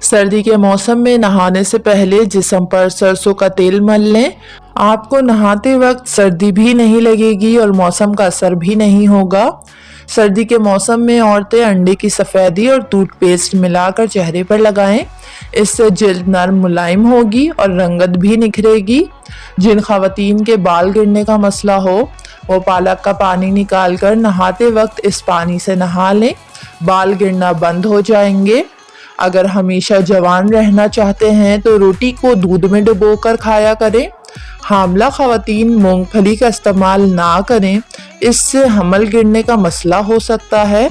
सर्दी के मौसम में नहाने से पहले जिस्म पर सरसों का तेल मल लें। आपको नहाते वक्त सर्दी भी नहीं लगेगी और मौसम का असर भी नहीं होगा। सर्दी के मौसम में औरतें अंडे की सफ़ेदी और टूथपेस्ट मिलाकर चेहरे पर लगाएं। इससे जिल्द नरम मुलायम होगी और रंगत भी निखरेगी। जिन ख़वातीन के बाल गिरने का मसला हो वो पालक का पानी निकालकर नहाते वक्त इस पानी से नहा लें, बाल गिरना बंद हो जाएंगे। अगर हमेशा जवान रहना चाहते हैं तो रोटी को दूध में डुबोकर खाया करें। हामला ख़वातीन मूंगफली का इस्तेमाल ना करें, इससे हमल गिरने का मसला हो सकता है।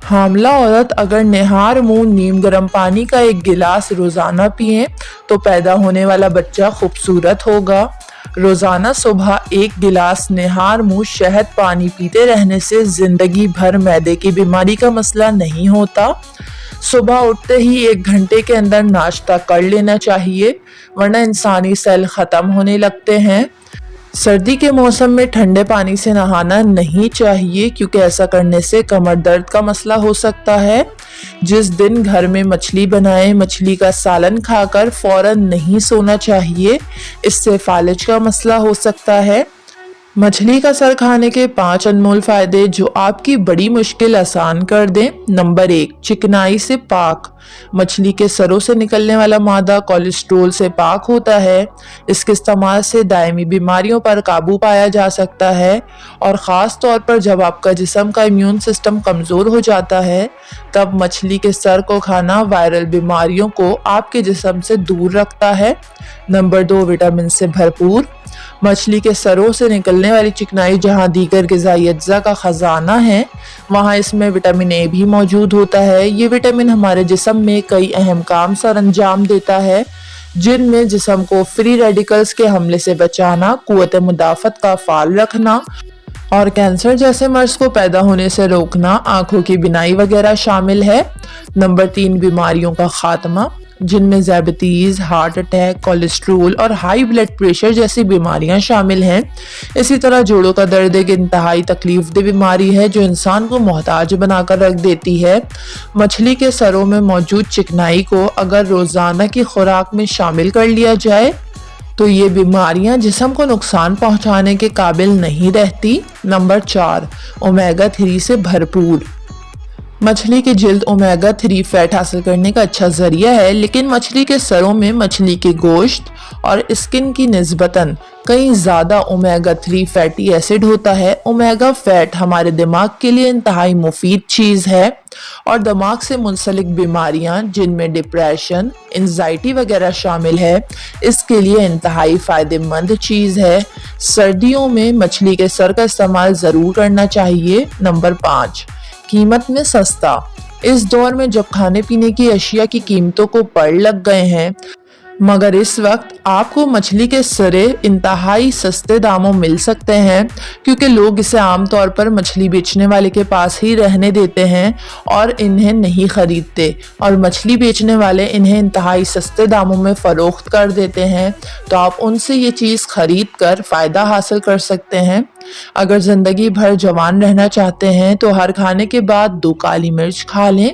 हामला औरत अगर निहार मुंह नीम गर्म पानी का एक गिलास रोज़ाना पिए तो पैदा होने वाला बच्चा खूबसूरत होगा। रोज़ाना सुबह एक गिलास निहार मुंह शहद पानी पीते रहने से ज़िंदगी भर मैदे की बीमारी का मसला नहीं होता। सुबह उठते ही 1 घंटे के अंदर नाश्ता कर लेना चाहिए, वरना इंसानी सेल ख़त्म होने लगते हैं। सर्दी के मौसम में ठंडे पानी से नहाना नहीं चाहिए क्योंकि ऐसा करने से कमर दर्द का मसला हो सकता है। जिस दिन घर में मछली बनाएं, मछली का सालन खाकर फौरन नहीं सोना चाहिए, इससे फालिज का मसला हो सकता है। मछली का सर खाने के 5 अनमोल फायदे जो आपकी बड़ी मुश्किल आसान कर दें। नंबर 1, चिकनाई से पाक। मछली के सरों से निकलने वाला मादा कोलेस्ट्रोल से पाक होता है। इसके इस्तेमाल से दायमी बीमारियों पर काबू पाया जा सकता है और ख़ास तौर पर जब आपका जिस्म का इम्यून सिस्टम कमज़ोर हो जाता है तब मछली के सर को खाना वायरल बीमारियों को आपके जिस्म से दूर रखता है। नंबर 2, विटामिन से भरपूर। मछली के सरों से निकलने वाली चिकनाई जहां दीगर ग़िज़ाई अज्जा का ख़जाना है, वहां इसमें विटामिन ए भी मौजूद होता है। ये विटामिन हमारे जिस्म में कई अहम काम सर अंजाम देता है, जिनमें जिस्म को फ्री रेडिकल्स के हमले से बचाना, क़ुव्वत मुदाफ़त का फ़ाल रखना और कैंसर जैसे मर्ज़ को पैदा होने से रोकना, आँखों की बिनाई वगैरह शामिल है। नंबर 3, बीमारियों का ख़ात्मा, जिनमें ज़ायबिटीज़, हार्ट अटैक, कोलेस्ट्रोल और हाई ब्लड प्रेशर जैसी बीमारियां शामिल हैं। इसी तरह जोड़ों का दर्द एक इंतहाई तकलीफदेह बीमारी है जो इंसान को मोहताज बनाकर रख देती है। मछली के सरों में मौजूद चिकनाई को अगर रोज़ाना की खुराक में शामिल कर लिया जाए तो ये बीमारियां जिस्म को नुकसान पहुंचाने के काबिल नहीं रहती। नंबर 4, ओमेगा 3 से भरपूर। मछली की जिल्द ओमेगा 3 फैट हासिल करने का अच्छा जरिया है, लेकिन मछली के सरों में मछली के गोश्त और स्किन की निस्बतन कहीं ज़्यादा ओमेगा 3 फैटी एसिड होता है। ओमेगा फैट हमारे दिमाग के लिए इंतहाई मुफीद चीज़ है और दिमाग से मुंसलिक बीमारियां जिनमें डिप्रेशन, एंजाइटी वगैरह शामिल है, इसके लिए इंतहाई फ़ायदेमंद चीज़ है। सर्दियों में मछली के सर का इस्तेमाल ज़रूर करना चाहिए। नंबर 5, कीमत में सस्ता। इस दौर में जब खाने पीने की अशिया की कीमतों को पड़ लग गए हैं, मगर इस वक्त आपको मछली के सरे इंतहाई सस्ते दामों मिल सकते हैं क्योंकि लोग इसे आमतौर पर मछली बेचने वाले के पास ही रहने देते हैं और इन्हें नहीं खरीदते, और मछली बेचने वाले इन्हें इंतहाई सस्ते दामों में फ़रोख्त कर देते हैं, तो आप उनसे ये चीज़ खरीद कर फ़ायदा हासिल कर सकते हैं। अगर ज़िंदगी भर जवान रहना चाहते हैं तो हर खाने के बाद 2 काली मिर्च खा लें।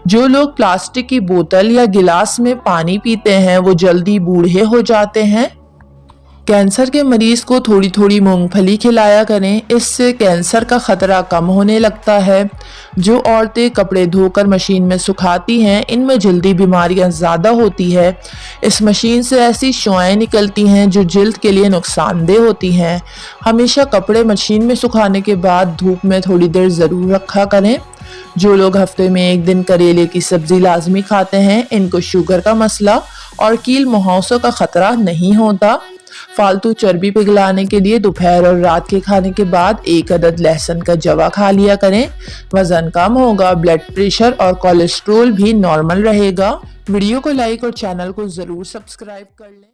जो लोग प्लास्टिक की बोतल या गिलास में पानी पीते हैं वो जल्दी बूढ़े हो जाते हैं। कैंसर के मरीज को थोड़ी थोड़ी मूंगफली खिलाया करें, इससे कैंसर का खतरा कम होने लगता है। जो औरतें कपड़े धोकर मशीन में सुखाती हैं, इनमें जल्दी बीमारियां ज़्यादा होती है। इस मशीन से ऐसी शुआएं निकलती हैं जो जल्द के लिए नुकसानदेह होती हैं। हमेशा कपड़े मशीन में सुखाने के बाद धूप में थोड़ी देर ज़रूर रखा करें। जो लोग हफ्ते में 1 दिन करेले की सब्ज़ी लाजमी खाते हैं, इनको शुगर का मसला और कील मुहावसों का खतरा नहीं होता। फालतू चर्बी पिघलाने के लिए दोपहर और रात के खाने के बाद 1 अदद लहसुन का जवा खा लिया करें। वजन कम होगा, ब्लड प्रेशर और कोलेस्ट्रोल भी नॉर्मल रहेगा। वीडियो को लाइक और चैनल को ज़रूर सब्सक्राइब कर लें।